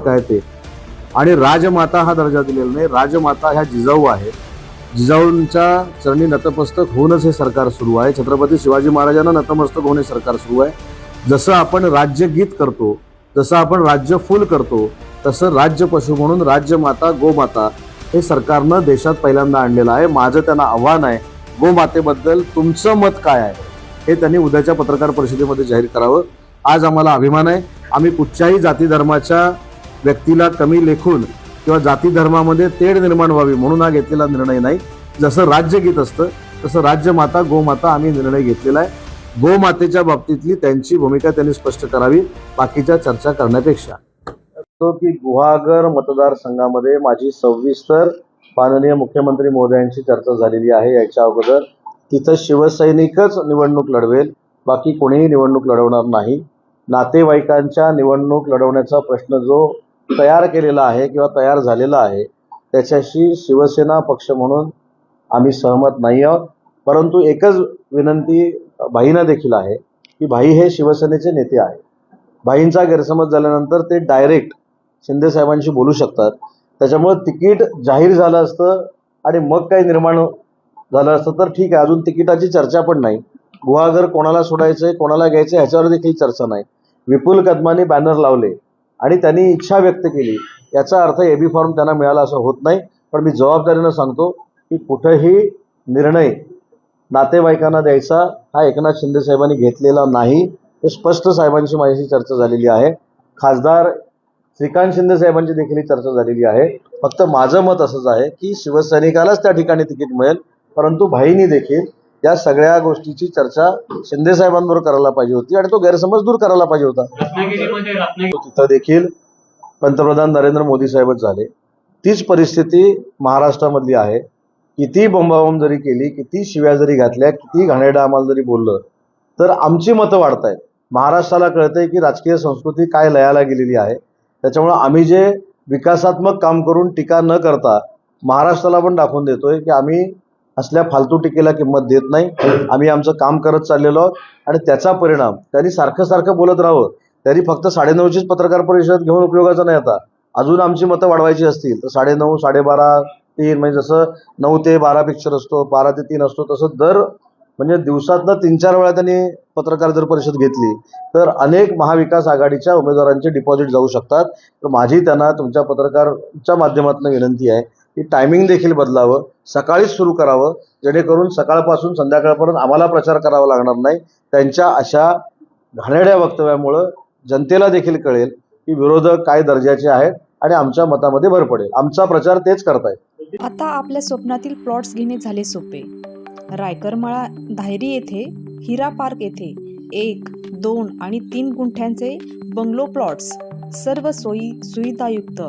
काय ते. आणि राजमाता हा दर्जा दिलेला नाही. राजमाता ह्या जिजाऊ आहे. जिजाऊंच्या चरणी नतमस्तक होऊनच हे सरकार सुरू आहे. छत्रपती शिवाजी महाराजांना नतमस्तक होणे सरकार सुरू आहे. जसं आपण राज्यगीत करतो, जसं आपण राज्य फुल करतो, तसं राज्य पशु म्हणून राज्यमाता गोमाता हे सरकारनं देशात पहिल्यांदा आणलेलं आहे. माझं त्यांना आव्हान आहे, गोमातेबद्दल तुमचं मत काय आहे हे त्यांनी उद्याच्या पत्रकार परिषदेमध्ये जाहीर करावं. आज आम्हाला अभिमान आहे. आम्ही कुठच्याही जाती धर्माच्या व्यक्तीला कमी लेखून किंवा जाती धर्मामध्ये तेढ निर्माण व्हावी म्हणून हा घेतलेला निर्णय नाही. जसं राज्यगीत असतं तसं राज्यमाता गोमाता आम्ही निर्णय घेतलेला आहे. गोमातेच्या बाबतीतली त्यांची भूमिका त्यांनी स्पष्ट करावी बाकीच्या चर्चा करण्यापेक्षा. तो की गुहागर मतदारसंघामध्ये माझी सविस्तर माननीय मुख्यमंत्री महोदयांची चर्चा झालेली आहे. याच्या अगोदर तिथं शिवसैनिकच निवडणूक लढवेल, बाकी कोणीही निवडणूक लढवणार नाही. नातेवाईकांच्या निवडणूक लढवण्याचा प्रश्न जो तयार केलेला आहे किंवा तयार झालेला आहे त्याच्याशी शिवसेना पक्ष म्हणून आम्ही सहमत नाही आहोत. परंतु एकच विनंती भाईंना देखील आहे की भाई हे शिवसेनेचे नेते आहेत. भाईंचा गैरसमज झाल्यानंतर ते डायरेक्ट शिंदे साहेबांशी बोलू शकतात. त्याच्यामुळे तिकीट जाहीर झालं असतं आणि मग काही निर्माण झालं असतं तर ठीक आहे. अजून तिकिटाची चर्चा पण नाही. गुहागर कोणाला सोडायचंय कोणाला घ्यायचं ह्याच्यावर देखील चर्चा नाही. विपुल कदमांनी बॅनर लावले आणि त्यांनी इच्छा व्यक्त केली, याचा अर्थ एबी फॉर्म त्यांना मिळाला असं होत नाही. पण मी जबाबदारीनं सांगतो की कुठेही निर्णय नातेवाईकांना द्यायचा हा एकनाथ शिंदे साहेबांनी घेतलेला नाही. हे स्पष्ट साहेबांशी माझ्याशी चर्चा झालेली आहे. खासदार श्रीकांत शिंदे शिंदेसाहेबांची देखील चर्चा झालेली आहे. फक्त माझं मत असंच आहे की शिवसैनिकालाच त्या ठिकाणी तिकीट मिळेल, परंतु भाईंनी देखील या सगळ्या गोष्टीची चर्चा शिंदे साहेबांबरोबर करायला पाहिजे होती आणि तो गैरसमज दूर करायला पाहिजे होता. तिथं देखील पंतप्रधान नरेंद्र मोदी साहेबच झाले. तीच परिस्थिती महाराष्ट्रामधली आहे. किती बोंबाबोंब जरी केली, किती शिव्या जरी घातल्या, किती घाणेरडं आम्हाला जरी बोललं तर आमची मतं वाढतायत. महाराष्ट्राला कळतंय की राजकीय संस्कृती काय लयाला गेलेली आहे. त्याच्यामुळे आम्ही जे विकासात्मक काम करून टीका न करता महाराष्ट्राला पण दाखवून देतोय की आम्ही असल्या फालतू टीकेला किंमत देत नाही. आम्ही आमचं काम करत चाललेलो आहोत आणि त्याचा परिणाम त्यांनी सारखं बोलत राहावं. त्यांनी फक्त 9:30चीच पत्रकार परिषद घेऊन उपयोगाचं नाही. आता अजून आमची मतं वाढवायची असतील तर 9:30, 12:30, 3 म्हणजे जसं 9 ते 12 पिक्चर असतो, 12 ते 3 असतो, तसं म्हणजे दिवसातनं 3-4 वेळा त्यांनी पत्रकार जर परिषद घेतली तर अनेक महाविकास आघाडीच्या उमेदवारांचे डिपॉझिट जाऊ शकतात. तर माझी त्यांना तुमच्या पत्रकारच्या माध्यमातून विनंती आहे की टायमिंग देखील बदलावं, सकाळीच सुरू करावं, जेणेकरून सकाळपासून संध्याकाळपर्यंत आम्हाला प्रचार करावा लागणार नाही. त्यांच्या अशा घाणेरड्या वक्तव्यामुळं जनतेला देखील कळेल की विरोधक काय दर्जाचे आहेत आणि आमच्या मतामध्ये भर पडेल. आमचा प्रचार तेच करतायत. आता आपल्या स्वप्नातील प्लॉट्स घेणे झाले सोपे. रायकरमाळा धायरी येथे हिरा पार्क येथे 1, 2 आणि 3 गुंठ्यांचे बंगलो प्लॉट्स, सर्व सोयी सुविधायुक्त,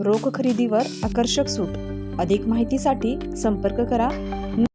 रोख खरेदीवर आकर्षक सूट. अधिक माहितीसाठी संपर्क करा